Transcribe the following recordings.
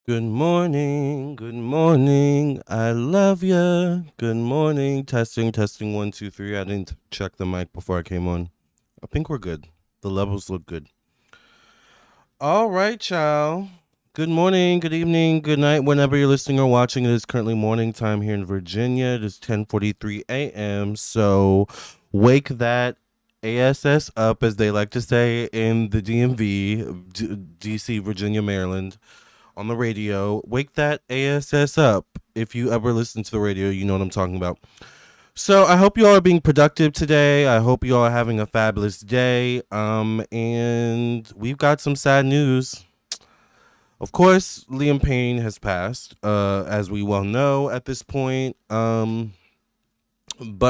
Good morning. Good morning. I love ya. Good morning. Testing, testing. 1, 2, 3. I didn't check the mic before I came on. I think we're good. The levels look good. All right, child. Good morning, good evening, good night. Whenever you're listening or watching, it is currently morning time here in Virginia. It is 10:43 a.m. So wake that ASS up, as they like to say in the DMV, DC, Virginia, Maryland, on the radio. Wake that ASS up. If you ever listen to the radio, you know what I'm talking about. So I hope you all are being productive today. I hope you all are having a fabulous day. And we've got some sad news. Of course, Liam Payne has passed, as we well know at this point. But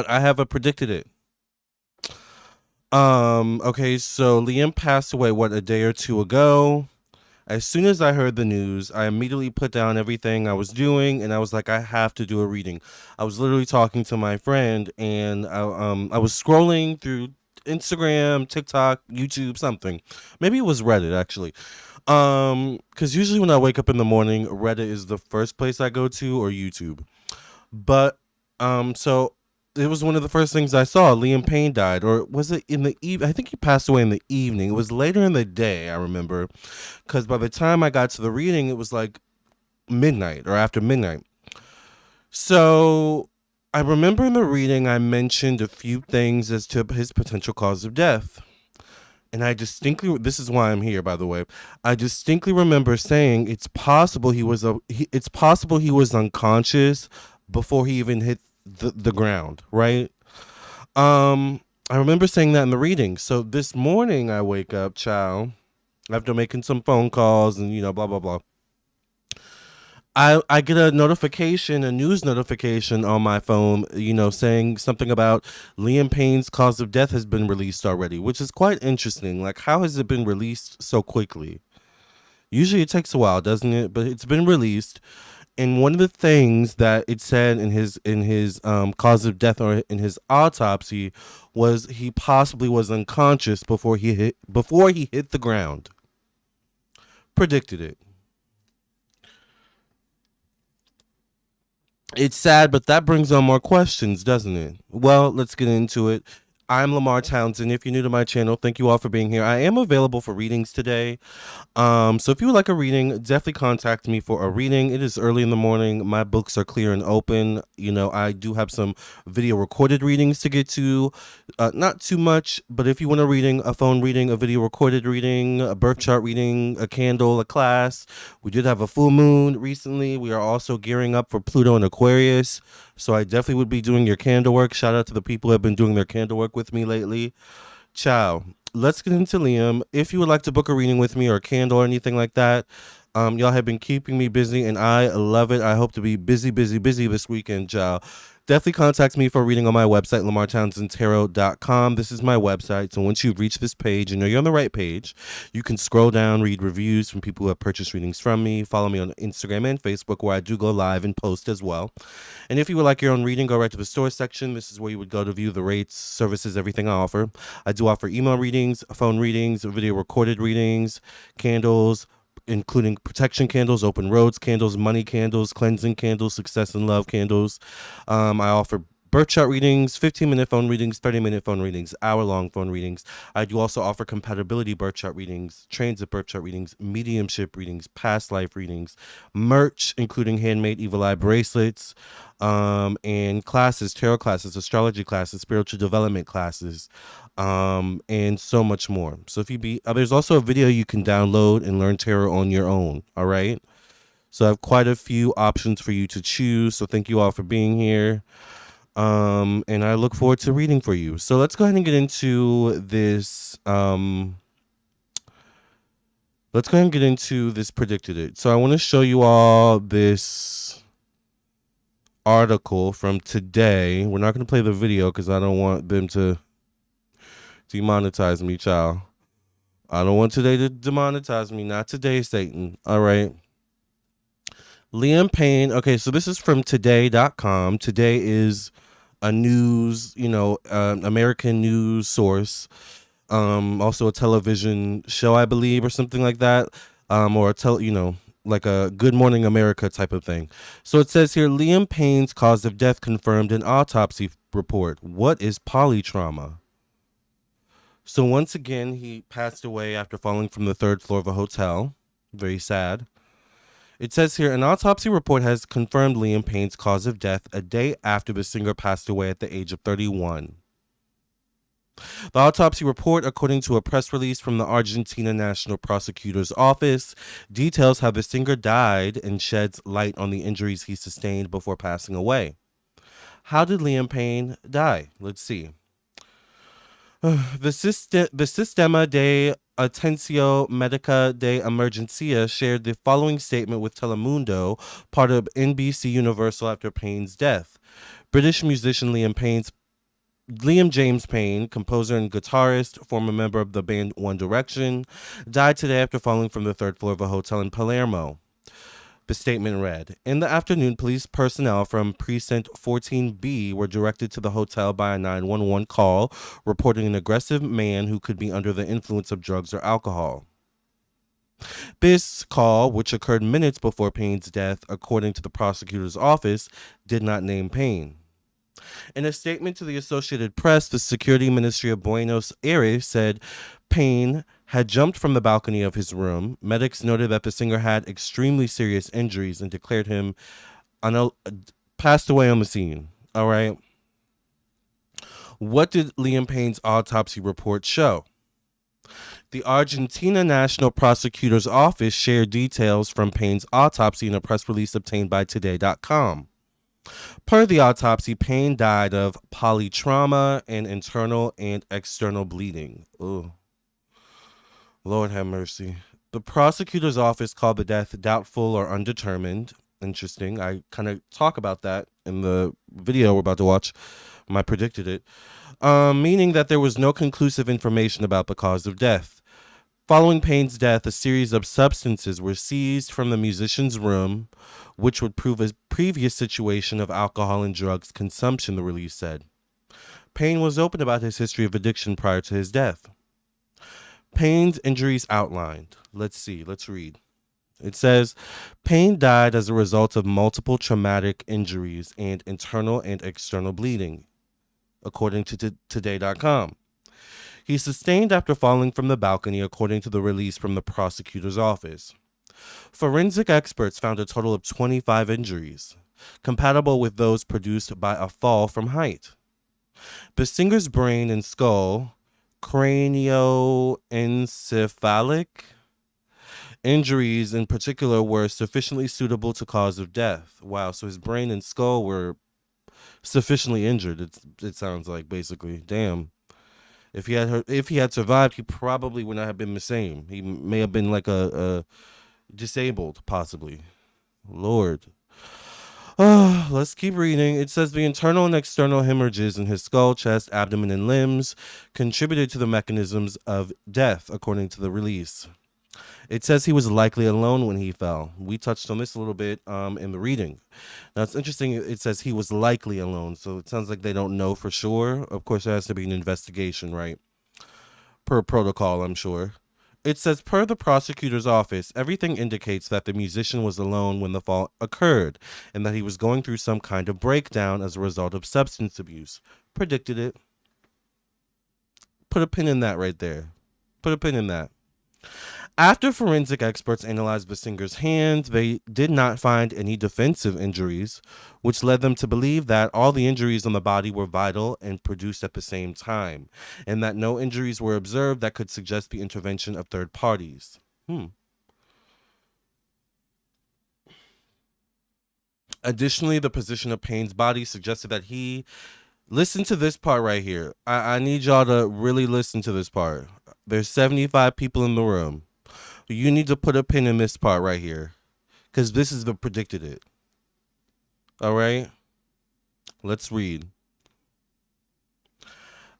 I have predicted it. Okay, so Liam passed away, a day or two ago. As soon as I heard the news, I immediately put down everything I was doing, and I was like, I have to do a reading. I was literally talking to my friend, and I was scrolling through Instagram, TikTok, YouTube, something. Maybe it was Reddit, actually. Because usually when I wake up in the morning, Reddit is the first place I go to, or YouTube. But so it was one of the first things I saw. Liam Payne died, or was it in the I think he passed away in the evening. It was later in the day, I remember, because by the time I got to the reading, it was like midnight or after midnight. So I remember in the reading, I mentioned a few things as to his potential cause of death. And I distinctly, this is why I'm here, by the way. I distinctly remember saying it's possible he was unconscious before he even hit the ground, right? I remember saying that in the reading. So this morning I wake up, child, after making some phone calls and blah blah blah. I get a notification, a news notification on my phone, saying something about Liam Payne's cause of death has been released already, which is quite interesting. Like, how has it been released so quickly? Usually it takes a while, doesn't it? But it's been released. And one of the things that it said in his cause of death, or in his autopsy, was he possibly was unconscious before he hit the ground. Predicted it. It's sad, but that brings on more questions, doesn't it? Well, let's get into it. I'm Lamar Townsend. If you're new to my channel, thank you all for being here. I am available for readings today. So if you would like a reading, definitely contact me for a reading. It is early in the morning. My books are clear and open. I do have some video recorded readings to get to. Not too much, but if you want a phone reading, a video recorded reading, a birth chart reading, a candle, a class. We did have a full moon recently. We are also gearing up for Pluto and Aquarius. So I definitely would be doing your candle work. Shout out to the people who have been doing their candle work with me lately. Ciao. Let's get into Liam. If you would like to book a reading with me or a candle or anything like that, y'all have been keeping me busy and I love it. I hope to be busy, busy, busy this weekend, ciao. Definitely contact me for a reading on my website, lamartownsendtarot.com. This is my website. So once you reach this page, you're on the right page. You can scroll down, read reviews from people who have purchased readings from me. Follow me on Instagram and Facebook, where I do go live and post as well. And if you would like your own reading, go right to the store section. This is where you would go to view the rates, services, everything I offer. I do offer email readings, phone readings, video recorded readings, candles, including protection candles, open roads candles, money candles, cleansing candles, success and love candles. I offer birth chart readings, 15-minute phone readings, 30-minute phone readings, hour-long phone readings. I do also offer compatibility birth chart readings, transit birth chart readings, mediumship readings, past life readings, merch, including handmade evil eye bracelets, and classes, tarot classes, astrology classes, spiritual development classes, and so much more. So there's also a video you can download and learn tarot on your own. All right. So I have quite a few options for you to choose. So thank you all for being here. And I look forward to reading for you. So let's go ahead and get into this. Let's go ahead and get into this predicted it. So I want to show you all this article from today. We're not going to play the video because I don't want them to demonetize me, child. I don't want today to demonetize me. Not today, Satan. All right. Liam Payne. Okay, so this is from today.com. Today is a news, American news source. Also a television show, I believe, or something like that. Or like a Good Morning America type of thing. So it says here, Liam Payne's cause of death confirmed in autopsy report. What is polytrauma? So once again, he passed away after falling from the third floor of a hotel. Very sad. It says here, an autopsy report has confirmed Liam Payne's cause of death a day after the singer passed away at the age of 31. The autopsy report, according to a press release from the Argentina National Prosecutor's Office, details how the singer died and sheds light on the injuries he sustained before passing away. How did Liam Payne die? Let's see. The Sistema de Atención Médica de Emergencia shared the following statement with Telemundo, part of NBC Universal, after Payne's death. British musician Liam James Payne, composer and guitarist, former member of the band One Direction, died today after falling from the third floor of a hotel in Palermo. The statement read, in the afternoon, police personnel from Precinct 14B were directed to the hotel by a 911 call reporting an aggressive man who could be under the influence of drugs or alcohol. This call, which occurred minutes before Payne's death, according to the prosecutor's office, did not name Payne. In a statement to the Associated Press, the Security Ministry of Buenos Aires said Payne had jumped from the balcony of his room. Medics noted that the singer had extremely serious injuries and declared him passed away on the scene. All right. What did Liam Payne's autopsy report show? The Argentina National Prosecutor's Office shared details from Payne's autopsy in a press release obtained by Today.com. Per the autopsy, Payne died of polytrauma and internal and external bleeding. Ugh. Lord have mercy. The prosecutor's office called the death doubtful or undetermined. Interesting. I kind of talk about that in the video we're about to watch. I predicted it. Meaning that there was no conclusive information about the cause of death. Following Payne's death, a series of substances were seized from the musician's room, which would prove a previous situation of alcohol and drugs consumption, the release said. Payne was open about his history of addiction prior to his death. Payne's injuries outlined. Let's read. It says, Payne died as a result of multiple traumatic injuries and internal and external bleeding, according to Today.com. He sustained after falling from the balcony, according to the release from the prosecutor's office. Forensic experts found a total of 25 injuries, compatible with those produced by a fall from height. The singer's brain and skull, cranioencephalic injuries in particular, were sufficiently suitable to cause of death. Wow, so his brain and skull were sufficiently injured. It sounds like, basically. Damn. If he had survived, he probably would not have been the same. He may have been like a disabled, possibly. Lord. Let's keep reading. It says the internal and external hemorrhages in his skull, chest, abdomen, and limbs contributed to the mechanisms of death, according to the release. It says he was likely alone when he fell. We touched on this a little bit in the reading. Now, it's interesting. It says he was likely alone, so it sounds like they don't know for sure. Of course, there has to be an investigation, right? Per protocol, I'm sure. It says, per the prosecutor's office, everything indicates that the musician was alone when the fall occurred and that he was going through some kind of breakdown as a result of substance abuse. Predicted it. Put a pin in that right there. Put a pin in that. After forensic experts analyzed the singer's hands, they did not find any defensive injuries, which led them to believe that all the injuries on the body were vital and produced at the same time, and that no injuries were observed that could suggest the intervention of third parties. Additionally, the position of Payne's body suggested that he... Listen to this part right here. I need y'all to really listen to this part. There's 75 people in the room. You need to put a pin in this part right here, because this is the predicted it. All right? Let's read.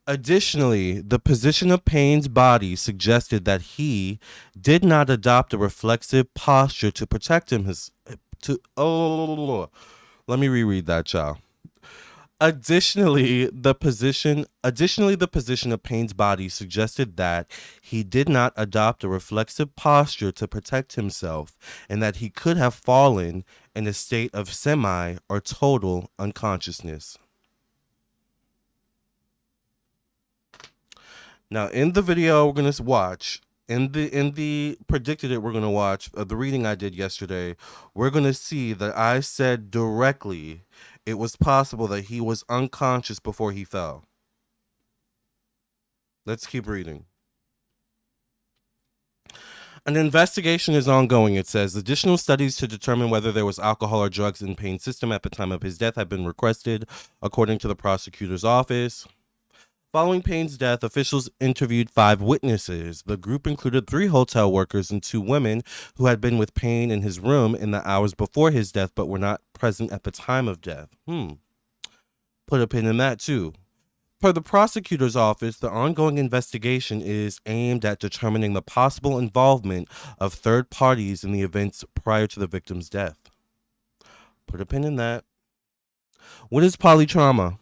Additionally, the position of Payne's body suggested that he did not adopt a reflexive posture to protect him. Let me reread that, y'all. Additionally, the position of Payne's body suggested that he did not adopt a reflexive posture to protect himself and that he could have fallen in a state of semi or total unconsciousness. Now, in the video we're gonna watch, in the predicted it we're gonna watch the reading I did yesterday, we're gonna see that I said directly it was possible that he was unconscious before he fell. Let's keep reading. An investigation is ongoing, it says. Additional studies to determine whether there was alcohol or drugs in Payne's system at the time of his death have been requested, according to the prosecutor's office. Following Payne's death, officials interviewed 5 witnesses. The group included 3 hotel workers and 2 women who had been with Payne in his room in the hours before his death but were not present at the time of death. Put a pin in that, too. Per the prosecutor's office, the ongoing investigation is aimed at determining the possible involvement of third parties in the events prior to the victim's death. Put a pin in that. What is polytrauma?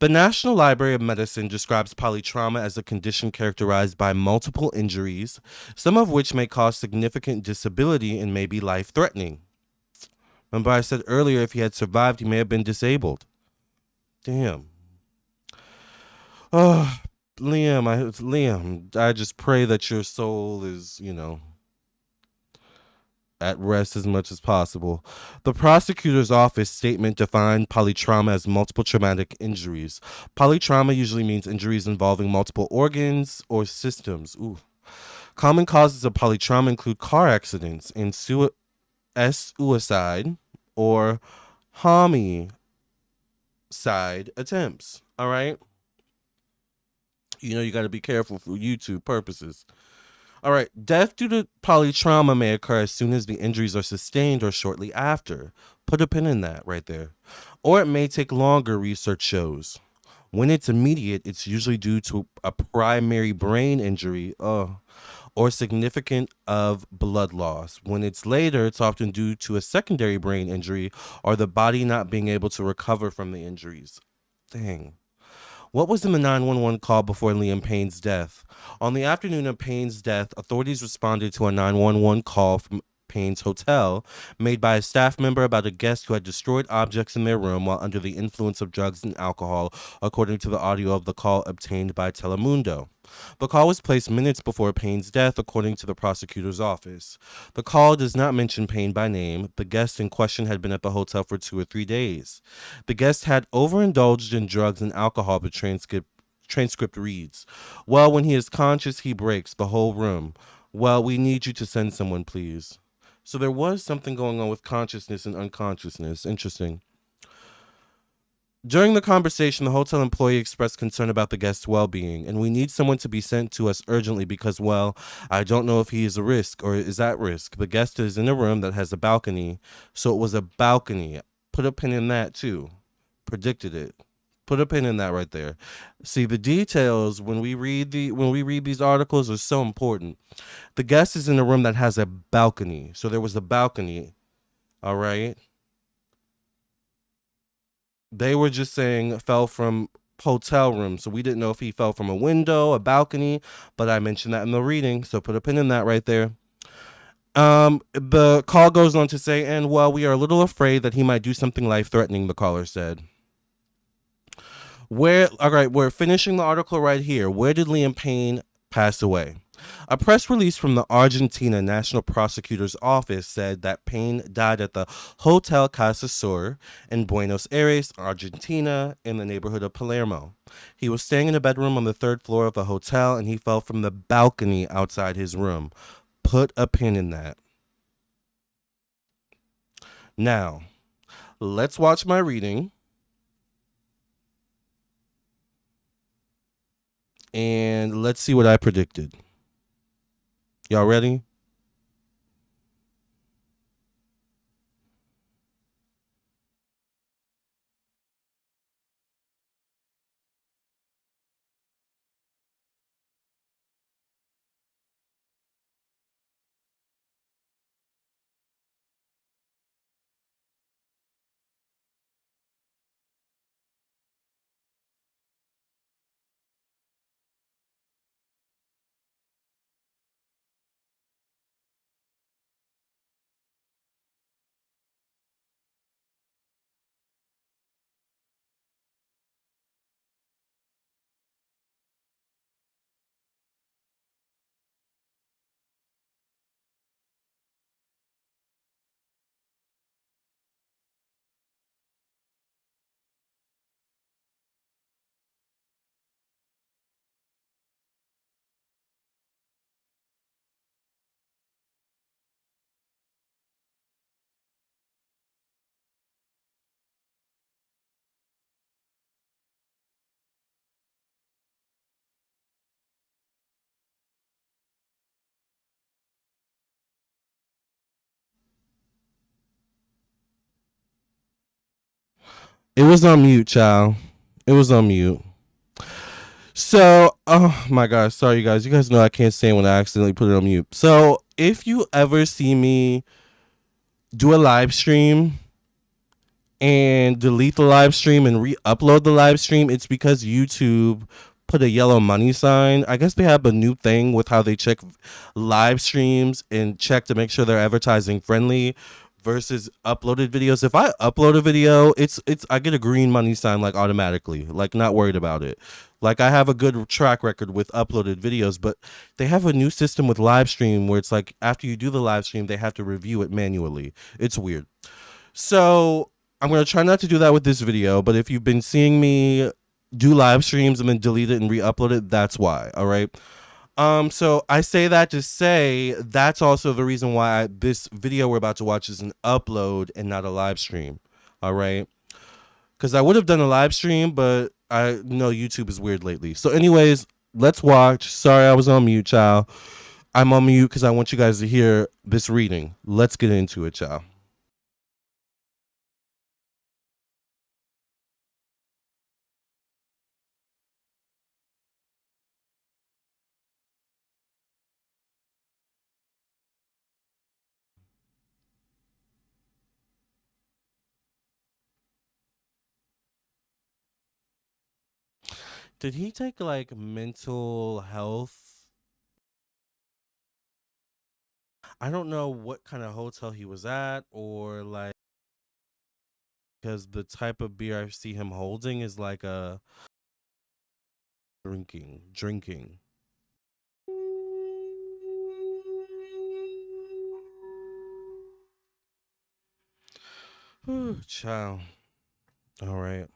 The National Library of Medicine describes polytrauma as a condition characterized by multiple injuries, some of which may cause significant disability and may be life-threatening. Remember I said earlier if he had survived, he may have been disabled. Damn. Oh, Liam, I just pray that your soul is, at rest as much as possible. The prosecutor's office statement defined polytrauma as multiple traumatic injuries. Polytrauma usually means injuries involving multiple organs or systems. Ooh. Common causes of polytrauma include car accidents and suicide or homicide attempts. All right? You got to be careful for YouTube purposes. All right. Death due to polytrauma may occur as soon as the injuries are sustained or shortly after. Put a pin in that right there. Or it may take longer, research shows. When it's immediate, it's usually due to a primary brain injury or significant of blood loss. When it's later, it's often due to a secondary brain injury or the body not being able to recover from the injuries. Dang. What was in the 911 call before Liam Payne's death? On the afternoon of Payne's death, authorities responded to a 911 call from Payne's hotel made by a staff member about a guest who had destroyed objects in their room while under the influence of drugs and alcohol, according to the audio of the call obtained by Telemundo. The call was placed minutes before Payne's death, according to the prosecutor's office. The call does not mention Payne by name. The guest in question had been at the hotel for 2 or 3 days. The guest had overindulged in drugs and alcohol, the transcript reads. Well, when he is conscious, he breaks the whole room. Well, we need you to send someone, please. So there was something going on with consciousness and unconsciousness. Interesting. During the conversation, the hotel employee expressed concern about the guest's well-being, and we need someone to be sent to us urgently because, well, I don't know if he is a risk or is at risk. The guest is in a room that has a balcony, so it was a balcony. Put a pin in that, too. Predicted it. Put a pin in that right there. See, the details when we read these articles are so important. The guest is in a room that has a balcony, so there was a balcony. All right. They were just saying fell from hotel room, so we didn't know if he fell from a window, a balcony, but I mentioned that in the reading, so put a pin in that right there. The call goes on to say, and well, we are a little afraid that he might do something life-threatening, the caller said. All right, we're finishing the article right here. Where did Liam Payne pass away? A press release from the Argentina National Prosecutor's Office said that Payne died at the Hotel Casa Sur in Buenos Aires, Argentina, in the neighborhood of Palermo. He was staying in a bedroom on the 3rd floor of the hotel, and he fell from the balcony outside his room. Put a pin in that. Now, let's watch my reading. And let's see what I predicted. Y'all ready? It was on mute, child. It was on mute. So, oh my gosh, sorry, you guys. You guys know I can't stand when I accidentally put it on mute. So, if you ever see me do a live stream and delete the live stream and re-upload the live stream, it's because YouTube put a yellow money sign. I guess they have a new thing with how they check live streams and check to make sure they're advertising friendly versus uploaded videos. If I upload a video, it's I get a green money sign like automatically. Like not worried about it. Like I have a good track record with uploaded videos, but they have a new system with live stream where it's like after you do the live stream, they have to review it manually. It's weird. So I'm gonna try not to do that with this video, but if you've been seeing me do live streams and then delete it and re-upload it, that's why. All right. So I say that to say that's also the reason why this video we're about to watch is an upload and not a live stream. All right. Because I would have done a live stream, but I know YouTube is weird lately. So, anyways, let's watch. Sorry, I was on mute, child. I'm on mute because I want you guys to hear this reading. Let's get into it, child. Did he take like mental health? I don't know what kind of hotel he was at, or like, because the type of beer I see him holding is like a drinking. Whew, child. All right.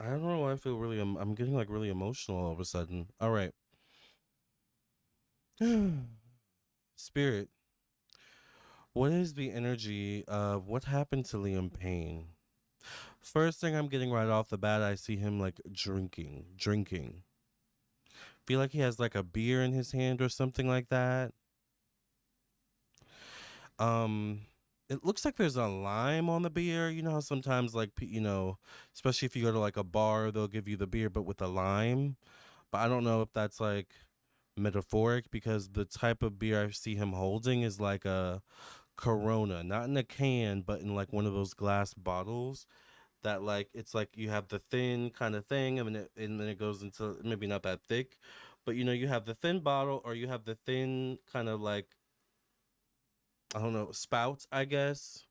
I don't know why I feel really. I'm getting like really emotional all of a sudden. All right. Spirit, what is the energy of what happened to Liam Payne? First thing I'm getting right off the bat, I see him like drinking. Feel like he has like a beer in his hand or something like that. Um, it looks like there's a lime on the beer. You know how sometimes like especially if you go to like a bar, they'll give you the beer but with a lime. But I don't know if that's like metaphoric because the type of beer I see him holding is like a Corona, not in a can, but in like one of those glass bottles that like it's like you have the thin kind of thing and then it goes into maybe not that thick, but you have the thin bottle or you have the thin kind of like I don't know spout I guess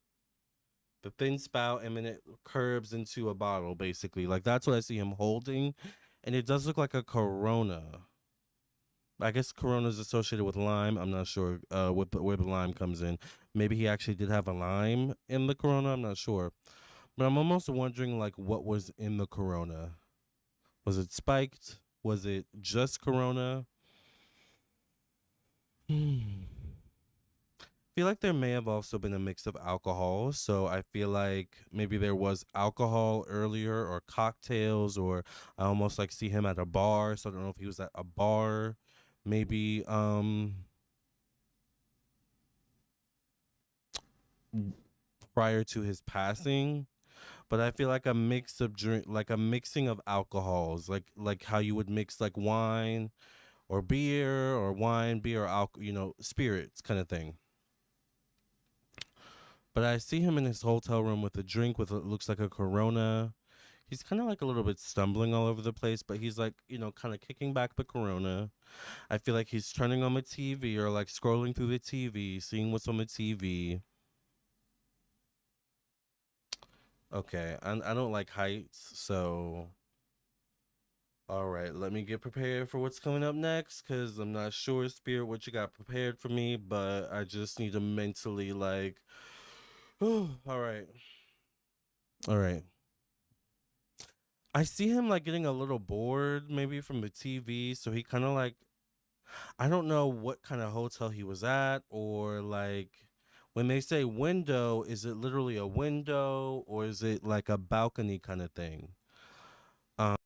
the thin spout and then it curves into a bottle basically like that's what I see him holding, and it does look like a Corona. I guess Corona is associated with lime. I'm not sure where the lime comes in. Maybe he actually did have a lime in the Corona. I'm not sure, but I'm almost wondering like what was in the Corona. Was it spiked? Was it just Corona? Hmm. I feel like there may have also been a mix of alcohol. So I feel like maybe there was alcohol earlier or cocktails, or I almost like see him at a bar. So I don't know if he was at a bar, maybe prior to his passing. But I feel like a mix of drink, like a mixing of alcohols, like how you would mix like wine or beer or wine, beer, or alcohol, spirits kind of thing. But I see him in his hotel room with a drink with what looks like a Corona. He's kind of like a little bit stumbling all over the place, but he's like, kind of kicking back the Corona. I feel like he's turning on the TV or like scrolling through the TV, seeing what's on the TV. Okay, I don't like heights, so all right, let me get prepared for what's coming up next because I'm not sure, Spirit, what you got prepared for me, but I just need to mentally, like, all right, all right. I see him like getting a little bored maybe from the TV, so he kind of like, I don't know what kind of hotel he was at, or like, when they say window, is it literally a window or is it like a balcony kind of thing? Um,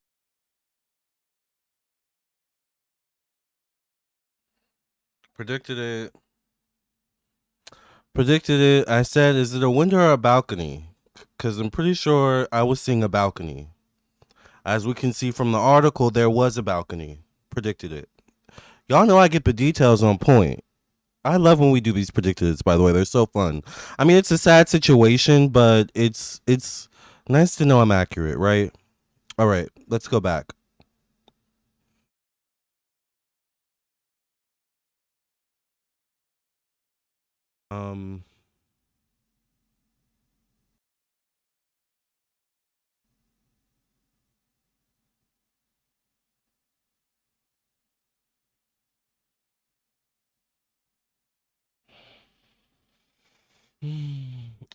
predicted it. Predicted it. I said, is it a window or a balcony? because I'm pretty sure I was seeing a balcony. As we can see from the article, there was a balcony. Predicted it. Y'all know I get the details on point. I love when we do these predicteds, by the way. They're so fun. I mean, it's a sad situation, but it's nice to know I'm accurate, right? All right, let's go back. Um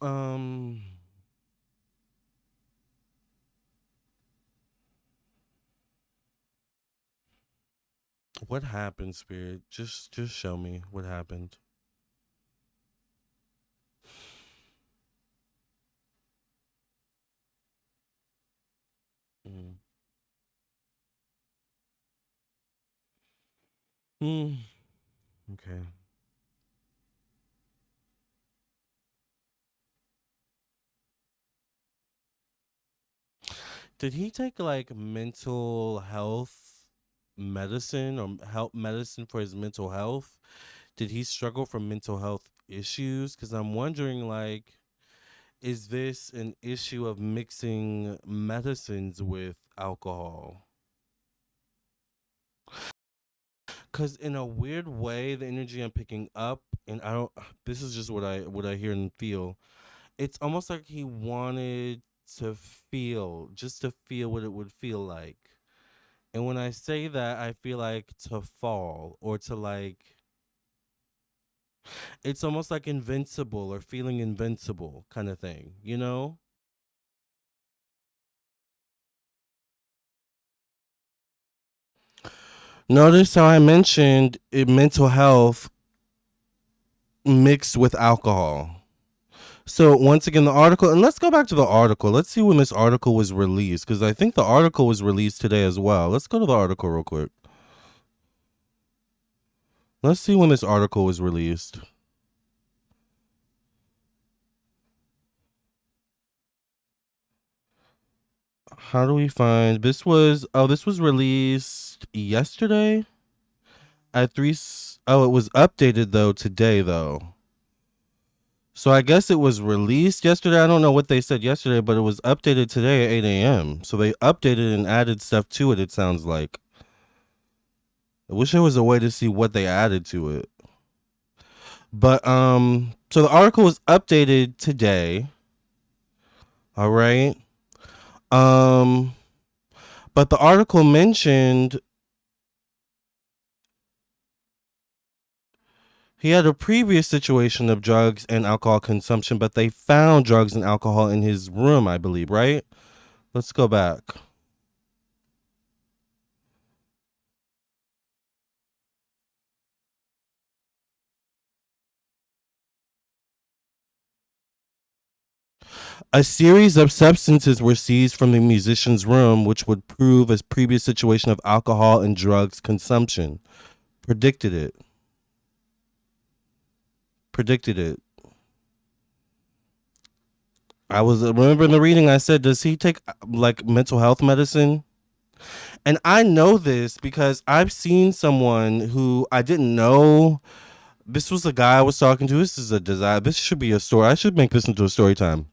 um what happened, Spirit? Just show me what happened. Mm. Mm. Okay. Did he take like mental health medicine or help medicine for his mental health? Did he struggle from mental health issues? Because I'm wondering, like, is this an issue of mixing medicines with alcohol? Because in a weird way, the energy I'm picking up, and I don't. This is just what I hear and feel. It's almost like he wanted to feel, just to feel what it would feel like. And when I say that, I feel like to fall or to like, it's almost like invincible or feeling invincible kind of thing, you know? Notice how I mentioned mental health mixed with alcohol. So once again, the article, and let's go back to the article. Let's see when this article was released, because I think the article was released today as well. Let's go to the article real quick. Let's see when this article was released. How do we find this was this was released yesterday at oh, it was updated though today though. So I guess it was released yesterday. I don't know what they said yesterday, but it was updated today at 8 a.m. So they updated and added stuff to it, it sounds like. I wish there was a way to see what they added to it. But so the article was updated today. All right. Um but the article mentioned he had a previous situation of drugs and alcohol consumption, but they found drugs and alcohol in his room, I believe, right? Let's go back. A series of substances were seized from the musician's room, which would prove a previous situation of alcohol and drugs consumption. Predicted it. Predicted it. I was remember in the reading I said, does he take like mental health medicine? And I know this because I've seen someone who I didn't know. This was the guy I was talking to. This is a desire. This should be a story. I should make this into a story time.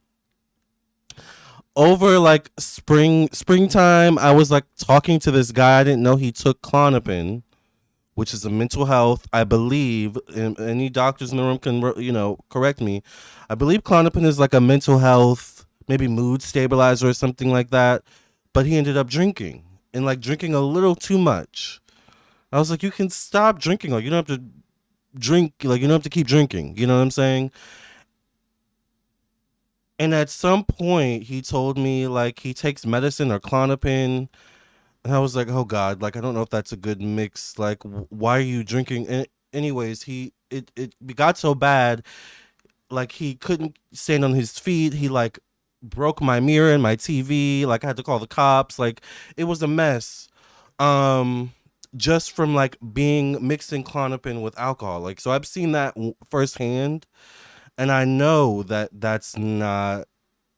Over like springtime, I was like talking to this guy. I didn't know he took Clonopin, which is a mental health. I believe, and any doctors in the room can correct me. I believe Clonopin is like a mental health, maybe mood stabilizer or something like that. But he ended up drinking and like drinking a little too much. I was like, you can stop drinking. Like you don't have to drink. Like you don't have to keep drinking. You know what I'm saying? And at some point, he told me like he takes medicine or Clonopin, and I was like, oh God, like I don't know if that's a good mix. Like, why are you drinking? And anyways, it got so bad, like he couldn't stand on his feet. He like broke my mirror and my TV. Like I had to call the cops. Like it was a mess. Um, just from like being mixing Clonopin with alcohol. Like so, I've seen that firsthand, and I know that that's not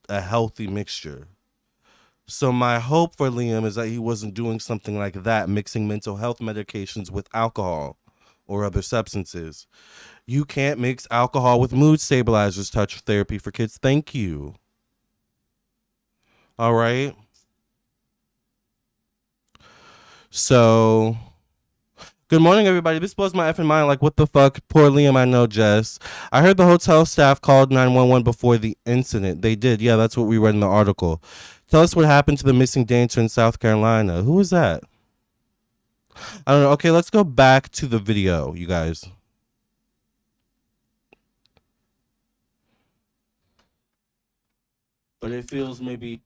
a healthy mixture. So my hope for Liam is that he wasn't doing something like that, mixing mental health medications with alcohol or other substances. You can't mix alcohol with mood stabilizers. Touch therapy for kids. Thank you. All right. So good morning, everybody. This blows my effing mind. Like, what the fuck? Poor Liam, I know, Jess. I heard the hotel staff called 911 before the incident. They did. Yeah, that's what we read in the article. Tell us what happened to the missing dancer in South Carolina. Who was that? I don't know. Okay, let's go back to the video, you guys. But it feels maybe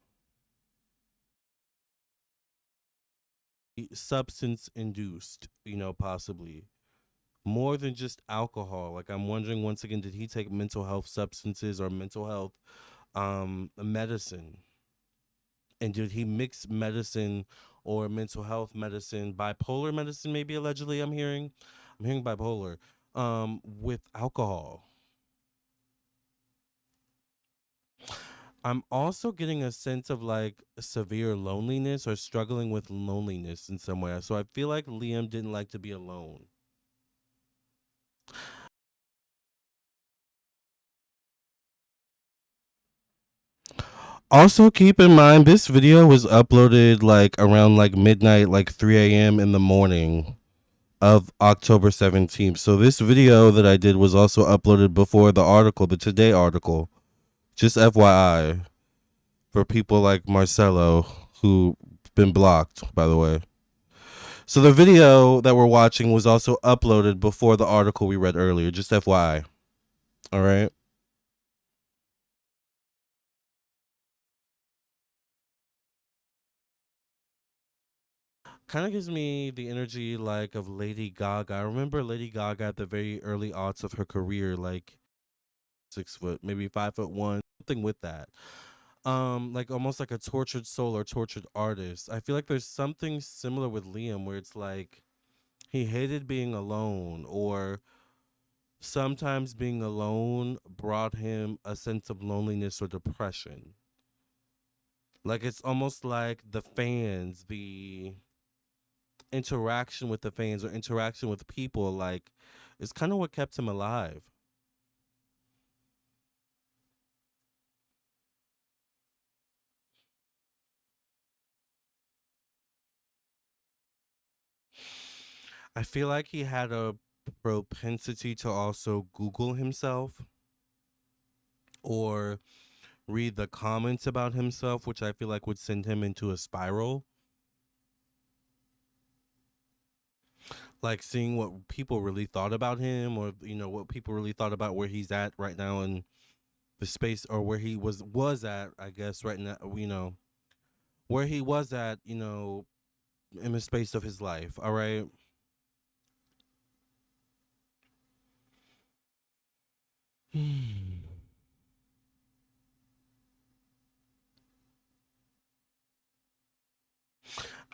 substance induced, possibly. More than just alcohol. Like, I'm wondering once again, did he take mental health substances or mental health medicine? And did he mix medicine or mental health medicine, bipolar medicine, maybe allegedly? I'm hearing bipolar, with alcohol. I'm also getting a sense of like severe loneliness or struggling with loneliness in some way. So I feel like Liam didn't like to be alone. Also, keep in mind this video was uploaded like around like midnight, like 3 a.m. in the morning of October 17th. So this video that I did was also uploaded before the article, the Today article. Just FYI for people like Marcelo who been blocked, by the way. So the video that we're watching was also uploaded before the article we read earlier. Just FYI. All right. Kind of gives me the energy like of Lady Gaga. I remember Lady Gaga at the very early aughts of her career, like 6 foot, maybe 5 foot one, something with that. Like almost like a tortured soul or tortured artist. I feel like there's something similar with Liam where it's like he hated being alone, or sometimes being alone brought him a sense of loneliness or depression. Like it's almost like the fans, the interaction with the fans or interaction with people, like is kind of what kept him alive. I feel like he had a propensity to also Google himself or read the comments about himself, which I feel like would send him into a spiral. Like seeing what people really thought about him, or what people really thought about where he's at right now in the space, or where he was at, I guess, right now, where he was at, in the space of his life. All right.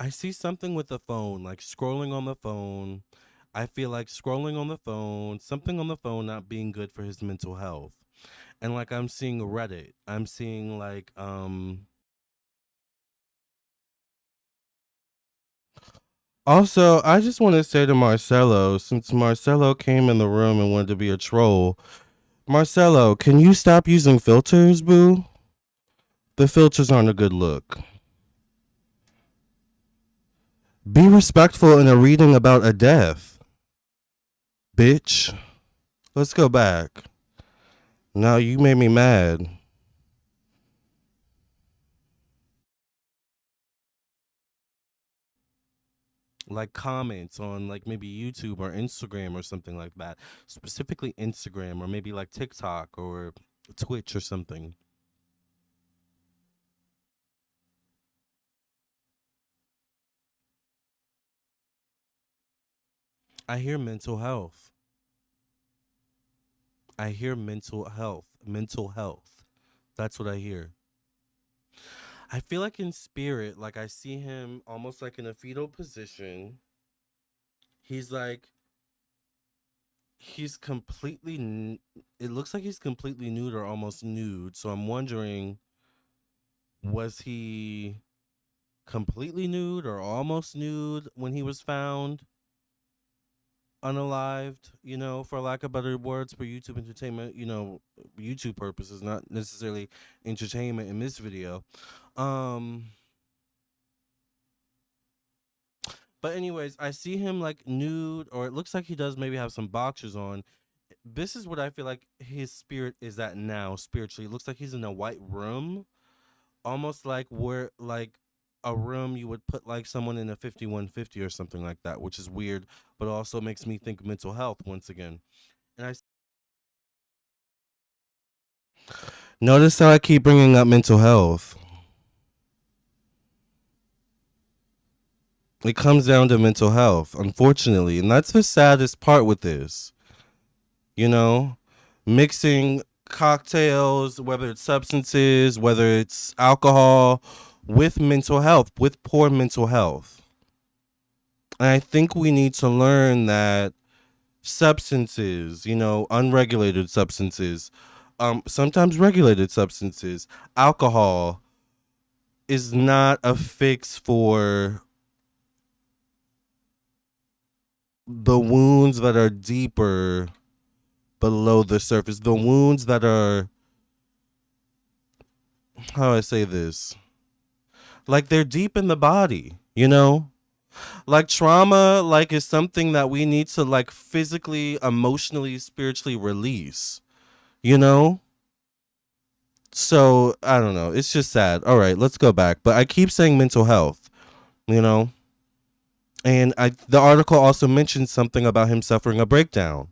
I see something with the phone, like scrolling on the phone. I feel like scrolling on the phone, something on the phone not being good for his mental health. And like I'm seeing Reddit. I'm seeing like also, I just want to say to Marcelo, since Marcelo came in the room and wanted to be a troll, Marcelo, can you stop using filters, boo? The filters aren't a good look. Be respectful in a reading about a death, bitch. Let's go back. Now you made me mad. Like comments on like maybe YouTube or Instagram or something like that. Specifically Instagram or maybe like TikTok or Twitch or something. I hear mental health. I hear mental health. Mental health. That's what I hear. I feel like in spirit, like I see him almost like in a fetal position. He's like he's completely it looks like he's completely nude or almost nude. So I'm wondering Was he completely nude or almost nude when he was found unalived, for lack of better words, for YouTube entertainment, YouTube purposes, not necessarily entertainment in this video. Um but anyways, I see him like nude, or it looks like he does maybe have some boxers on. This is what I feel like his spirit is at now spiritually. It looks like he's in a white room, almost like where like a room you would put like someone in a 5150 or something like that, which is weird, but also makes me think mental health once again. And I notice how I keep bringing up mental health. It comes down to mental health, unfortunately, and that's the saddest part with this. You know, mixing cocktails, whether it's substances, whether it's alcohol, with mental health, with poor mental health. And I think we need to learn that substances, unregulated substances, sometimes regulated substances, alcohol is not a fix for the wounds that are deeper below the surface, the wounds that are, how do I say this? Like they're deep in the body. Like trauma, like is something that we need to like physically, emotionally, spiritually release, you know? So I don't know. It's just sad. All right, let's go back. But I keep saying mental health, you know? And the article also mentioned something about him suffering a breakdown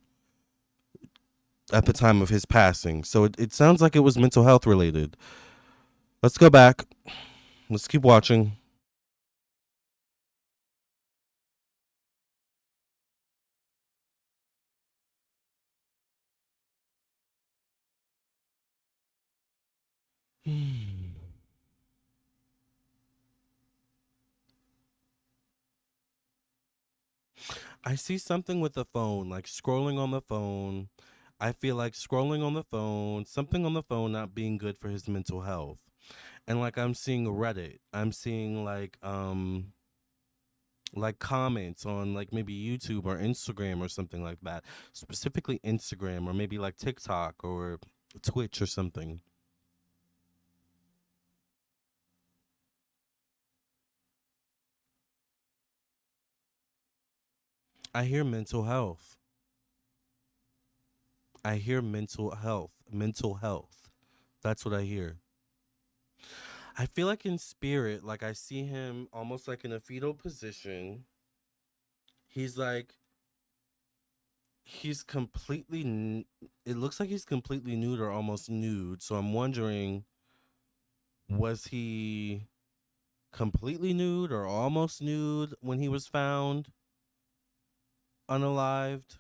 at the time of his passing. So it sounds like it was mental health related. Let's go back. Let's keep watching. I see something with the phone, like scrolling on the phone. I feel like scrolling on the phone, something on the phone not being good for his mental health. And like I'm seeing Reddit. I'm seeing like comments on like maybe YouTube or Instagram or something like that. Specifically Instagram or maybe like TikTok or Twitch or something. I hear mental health. I hear mental health. Mental health. That's what I hear. I feel like in spirit, like I see him almost like in a fetal position. He's like he's completely it looks like he's completely nude or almost nude. So I'm wondering, was he completely nude or almost nude when he was found unalived,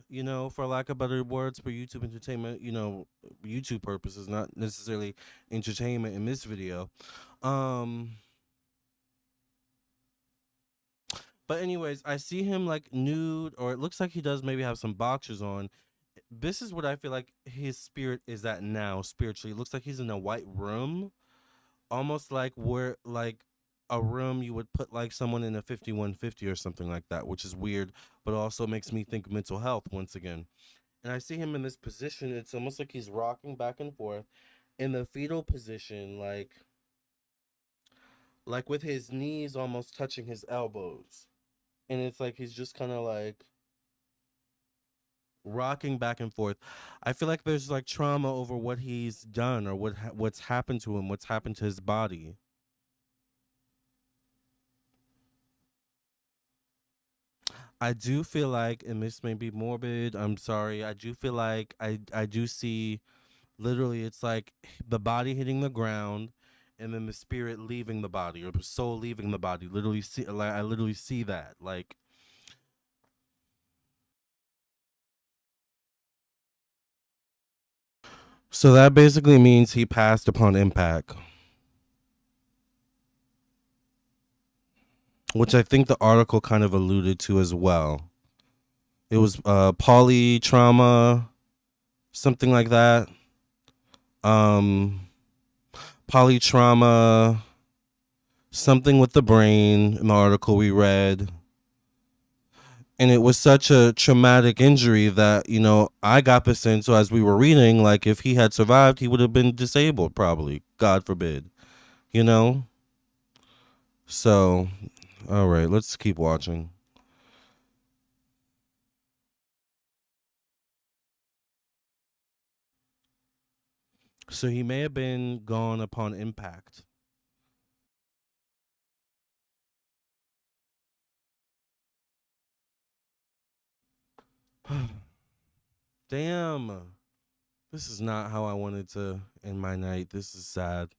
for lack of better words, for YouTube entertainment, YouTube purposes, not necessarily entertainment in this video. Um but anyways, I see him like nude, or it looks like he does maybe have some boxers on. This is what I feel like his spirit is at now spiritually. It looks like he's in a white room, almost like where like a room you would put like someone in a 5150 or something like that, which is weird, but also makes me think mental health once again. And I see him in this position. It's almost like he's rocking back and forth in the fetal position, like with his knees almost touching his elbows. And it's like he's just kind of like rocking back and forth. I feel like there's like trauma over what he's done or what's happened to him, what's happened to his body. I do feel like, and this may be morbid, I'm sorry. I do feel like I do see literally it's like the body hitting the ground and then the spirit leaving the body or the soul leaving the body. Literally see, like I literally see that. Like, so that basically means he passed upon impact, which I think the article kind of alluded to as well. It was polytrauma, something like that. Um, Polytrauma. something with the brain in the article we read. And it was such a traumatic injury that, I got the sense, so as we were reading, like if he had survived, he would have been disabled, probably. God forbid. You know? So, all right, let's keep watching. So he may have been gone upon impact. Damn. This is not how I wanted to end my night. This is sad.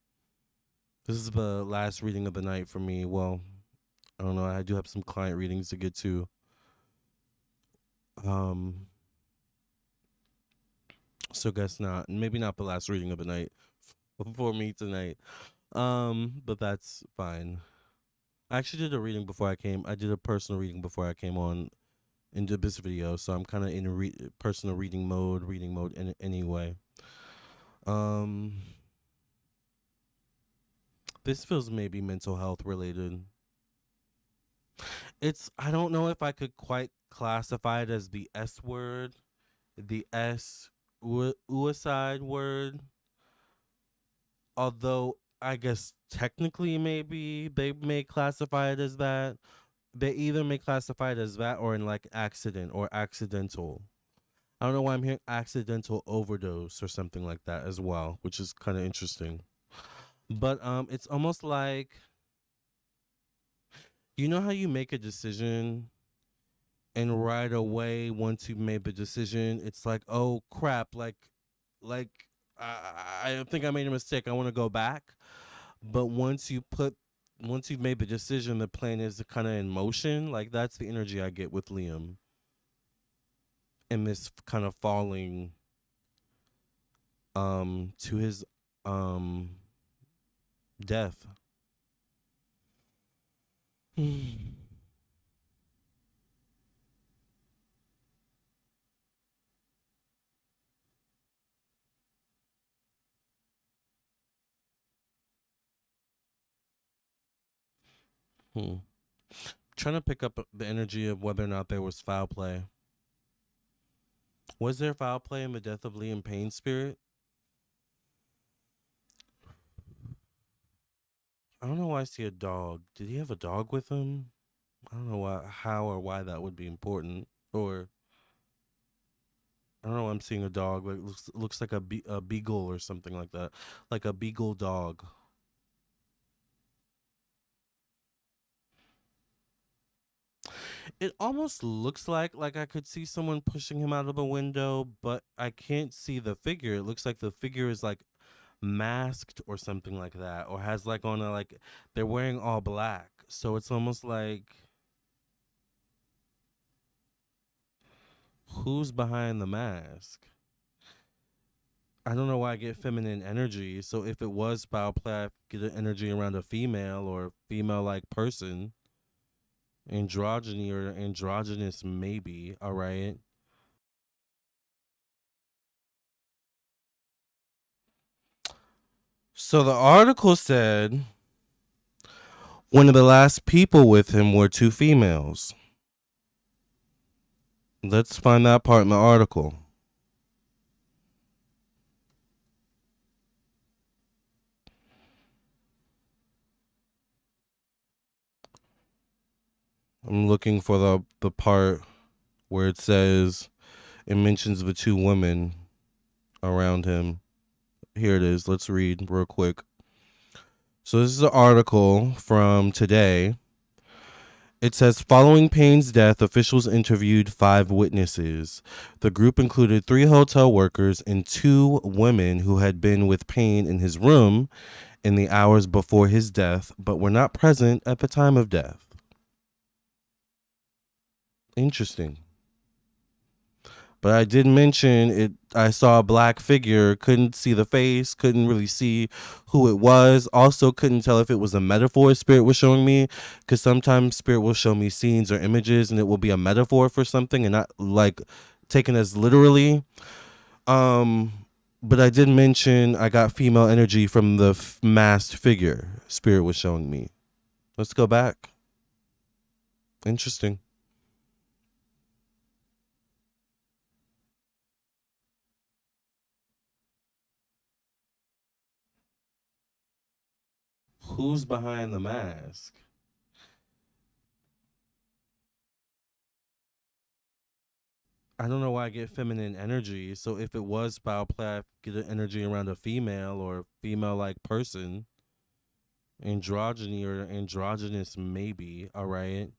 This is the last reading of the night for me. Well, I don't know. I do have some client readings to get to. Um, so guess not. Maybe not the last reading of the night for me tonight. But that's fine. I actually did a reading before I came. I did a personal reading before I came on into this video, so I'm kind of in personal reading mode anyway. Um, this feels maybe mental health related. I don't know if I could quite classify it as the S word, the suicide word. Although I guess technically maybe they may classify it as that. They either may classify it as that or in like accident or accidental. I don't know why I'm hearing accidental overdose or something like that as well, which is kind of interesting. But it's almost like, how you make a decision and right away once you've made the decision, it's like, oh crap, like I think I made a mistake. I want to go back. But once you've made the decision, the plan is kind of in motion. Like that's the energy I get with Liam and this kind of falling to his death. Hmm. Trying to pick up the energy of whether or not there was foul play. Was there foul play in the death of Liam Payne's spirit? I don't know why I see a dog. Did he have a dog with him? I don't know how or why that would be important. Or I don't know. I'm seeing a dog. Like looks like a beagle or something like that, like a beagle dog. It almost looks like I could see someone pushing him out of a window, but I can't see the figure. It looks like the figure is like masked or something like that, or has like on a like they're wearing all black. So it's almost like who's behind the mask? I don't know why I get feminine energy. So if it was foul play, I get an energy around a female or female like person. Androgyny or androgynous, maybe. All right. So the article said one of the last people with him were two females. Let's find that part in the article. I'm looking for the part where it says it mentions the two women around him. Here it is. Let's read real quick. So this is an article from today. It says, following Payne's death, officials interviewed 5 witnesses. The group included 3 hotel workers and 2 women who had been with Payne in his room in the hours before his death, but were not present at the time of death. Interesting. But I did mention it. I saw a black figure, couldn't see the face, couldn't really see who it was. Also, couldn't tell if it was a metaphor Spirit was showing me, because sometimes Spirit will show me scenes or images and it will be a metaphor for something and not like taken as literally. But I did mention I got female energy from the masked figure Spirit was showing me. Let's go back. Interesting. Who's behind the mask? I don't know why I get feminine energy. So if it was foul play, I get an energy around a female or female like person. Androgyny or androgynous, maybe. All right.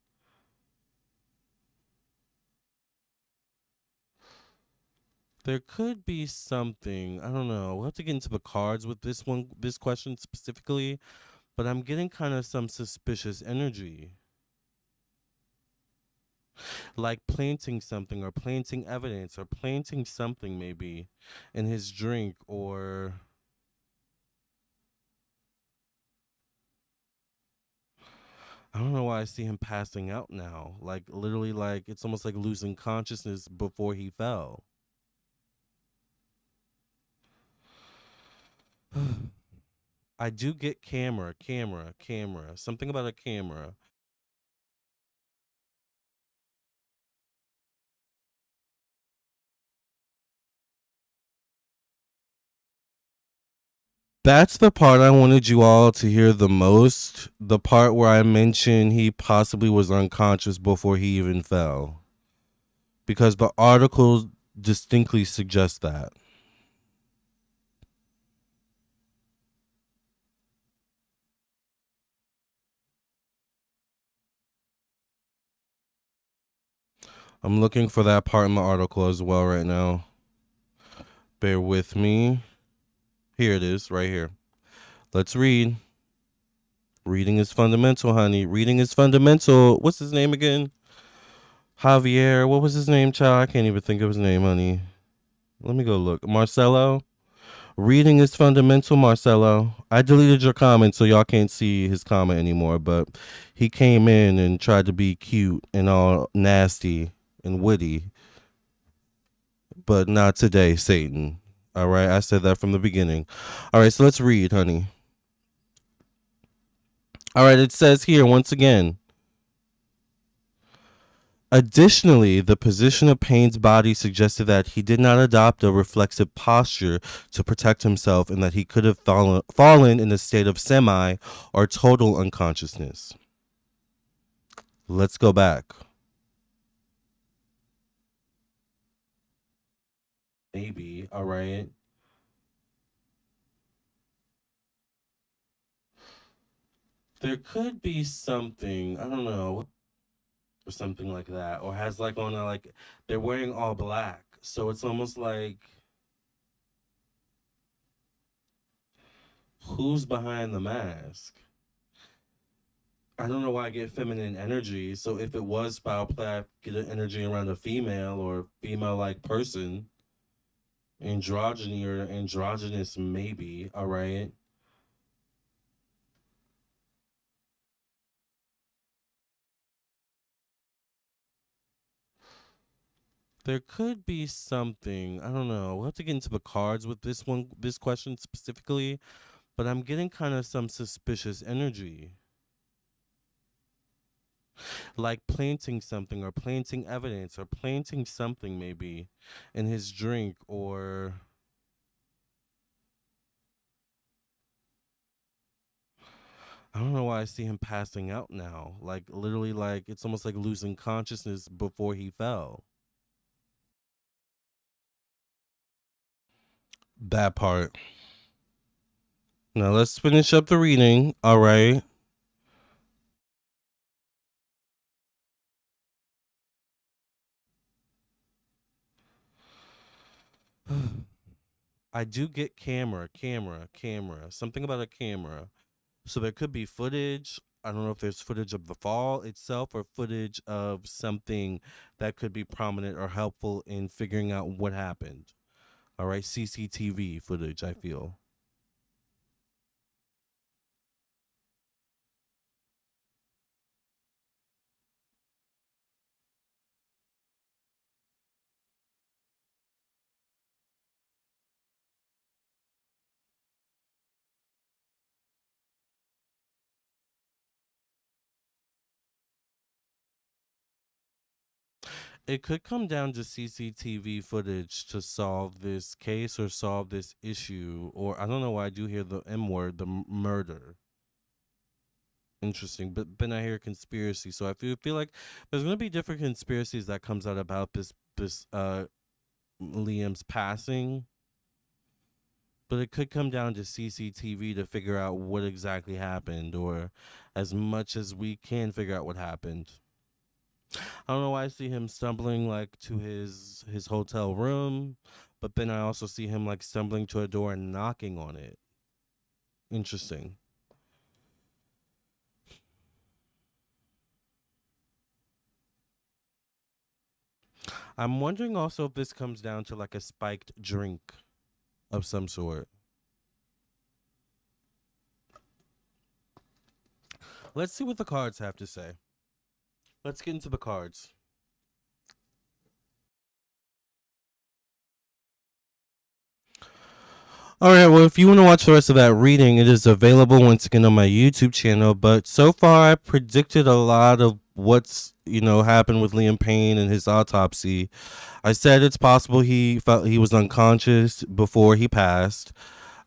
There could be something. I don't know. We'll have to get into the cards with this one, this question specifically. But I'm getting kind of some suspicious energy. Like planting something or planting evidence or planting something maybe in his drink or I don't know why I see him passing out now. Like literally like it's almost like losing consciousness before he fell. I do get camera. Something about a camera. That's the part I wanted you all to hear the most. The part where I mentioned he possibly was unconscious before he even fell. Because the article distinctly suggests that. I'm looking for that part in the article as well right now. Bear with me. Here it is, right here. Let's read. Reading is fundamental, honey. Reading is fundamental. What's his name again? Javier. What was his name, child? I can't even think of his name, honey. Let me go look. Marcelo. Reading is fundamental, Marcelo. I deleted your comment so y'all can't see his comment anymore, but he came in and tried to be cute and all nasty and witty, but not today, Satan. All right, I said that from the beginning. All right, so let's read, honey. All right, it says here once again. Additionally, the position of Payne's body suggested that he did not adopt a reflexive posture to protect himself and that he could have fallen in a state of semi or total unconsciousness. Let's go back. Maybe, all right. There could be something, I don't know, or something like that, or has like on a, like, they're wearing all black. So it's almost like, who's behind the mask? I don't know why I get feminine energy. So if it was foul play, I get an energy around a female or female like person. Androgyny or androgynous, maybe. All right. There could be something. I don't know. We'll have to get into the cards with this one, this question specifically. But I'm getting kind of some suspicious energy. Like planting something or planting evidence or planting something maybe in his drink or I don't know why I see him passing out now. Like literally like it's almost like losing consciousness before he fell. That part. Now let's finish up the reading. All right. I do get camera. Something about a camera. So there could be footage. I don't know if there's footage of the fall itself or footage of something that could be prominent or helpful in figuring out what happened. All right, CCTV footage, I feel. it could come down to CCTV footage to solve this case or solve this issue. Or I don't know why I do hear the M word, the murder. Interesting, but then I hear conspiracy, so I feel like there's gonna be different conspiracies that comes out about this Liam's passing, but it could come down to CCTV to figure out what exactly happened, or as much as we can figure out what happened. I don't know why I see him stumbling like to his hotel room, but then I also see him like stumbling to a door and knocking on it. Interesting. I'm wondering also if this comes down to like a spiked drink of some sort. Let's see what the cards have to say. Let's get into the cards. All right, well, if you want to watch the rest of that reading, it is available once again on my YouTube channel. But so far, I predicted a lot of what's happened with Liam Payne and his autopsy. I said it's possible he felt he was unconscious before he passed.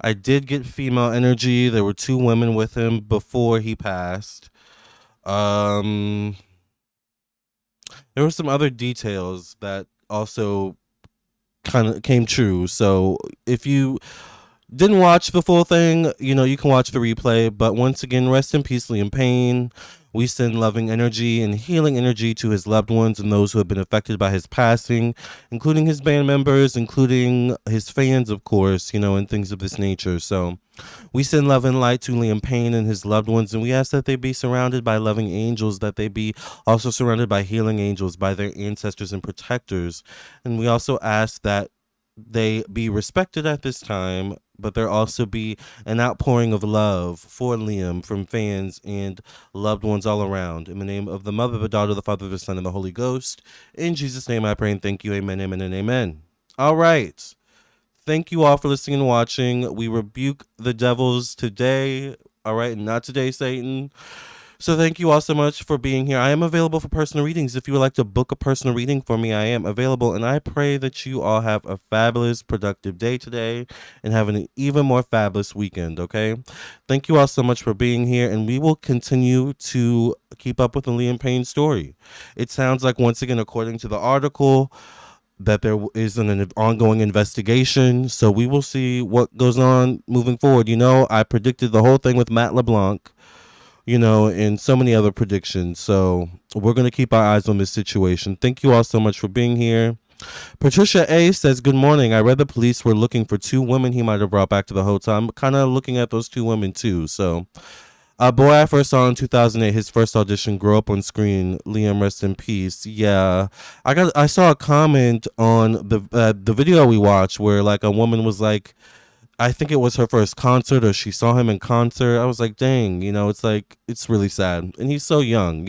I did get female energy. There were two women with him before he passed. There were some other details that also kind of came true. So if you didn't watch the full thing, you can watch the replay. But once again, rest in peace, Liam Payne. We send loving energy and healing energy to his loved ones and those who have been affected by his passing, including his band members, including his fans, of course, and things of this nature. So we send love and light to Liam Payne and his loved ones, and we ask that they be surrounded by loving angels, that they be also surrounded by healing angels, by their ancestors and protectors. And we also ask that they be respected at this time, but there also be an outpouring of love for Liam from fans and loved ones all around. In the name of the Mother, the Daughter, the Father, the Son, and the Holy Ghost. In Jesus' name I pray and thank you. Amen, amen, and amen. All right. Thank you all for listening and watching. We rebuke the devils today. All right, not today, Satan. So thank you all so much for being here. I am available for personal readings. If you would like to book a personal reading for me, I am available. And I pray that you all have a fabulous, productive day today and have an even more fabulous weekend, okay? Thank you all so much for being here. And we will continue to keep up with the Liam Payne story. It sounds like, once again, according to the article, that there is an ongoing investigation. So we will see what goes on moving forward. I predicted the whole thing with Matt LeBlanc, and so many other predictions. So we're going to keep our eyes on this situation. Thank you all so much for being here. Patricia A says, good morning. I read the police were looking for two women he might have brought back to the hotel. I'm kind of looking at those two women too. So a boy I first saw in 2008, his first audition, grew up on screen. Liam, rest in peace. Yeah, I saw a comment on the video we watched where like a woman was like, I think it was her first concert, or she saw him in concert. I was like, dang, it's like, it's really sad. And he's so young,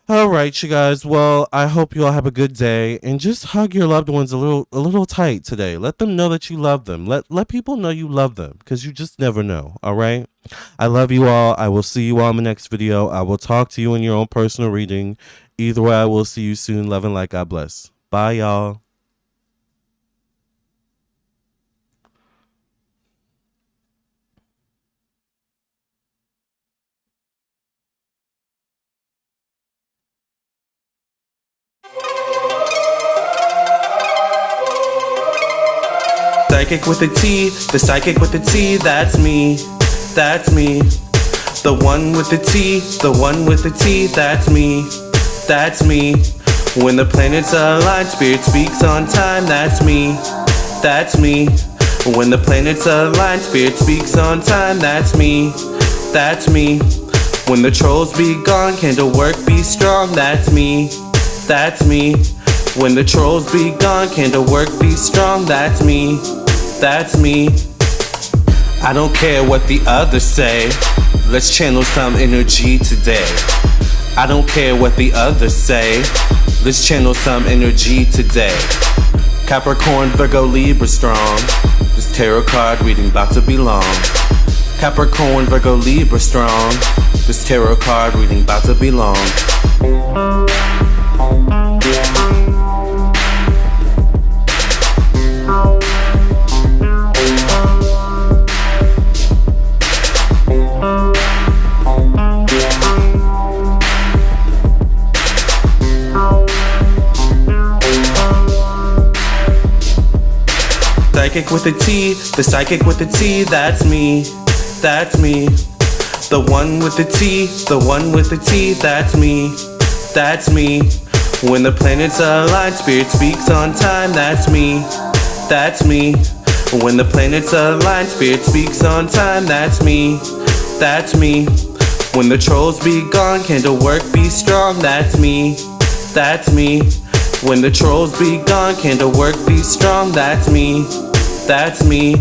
All right, you guys. Well, I hope you all have a good day, and just hug your loved ones a little tight today. Let them know that you love them. Let people know you love them, because you just never know. All right. I love you all. I will see you all in the next video. I will talk to you in your own personal reading. Either way, I will see you soon. Love and light. God bless. Bye, y'all. Psychic with a T, the psychic with the T, that's me, that's me. The one with the T, the one with the T, that's me, that's me. When the planets align, spirit speaks on time, that's me, that's me. When the planets align, spirit speaks on time, that's me, that's me. When the trolls be gone, candle work be strong, that's me, that's me. When the trolls be gone, candle work be strong, that's me, that's me. I don't care what the others say, let's channel some energy today. I don't care what the others say, let's channel some energy today. Capricorn, Virgo, Libra strong, this tarot card reading about to be long. Capricorn, Virgo, Libra strong, this tarot card reading about to be long. psychic with a T, the psychic with a T, that's me, that's me. The one with the T, the one with the T, that's me, that's me. When the planets align, spirit speaks on time, that's me, that's me. When the planets align, spirit speaks on time, that's me, that's me. When the trolls be gone, candle work be strong, that's me, that's me. When the trolls be gone, candle work be strong, that's me, that's me.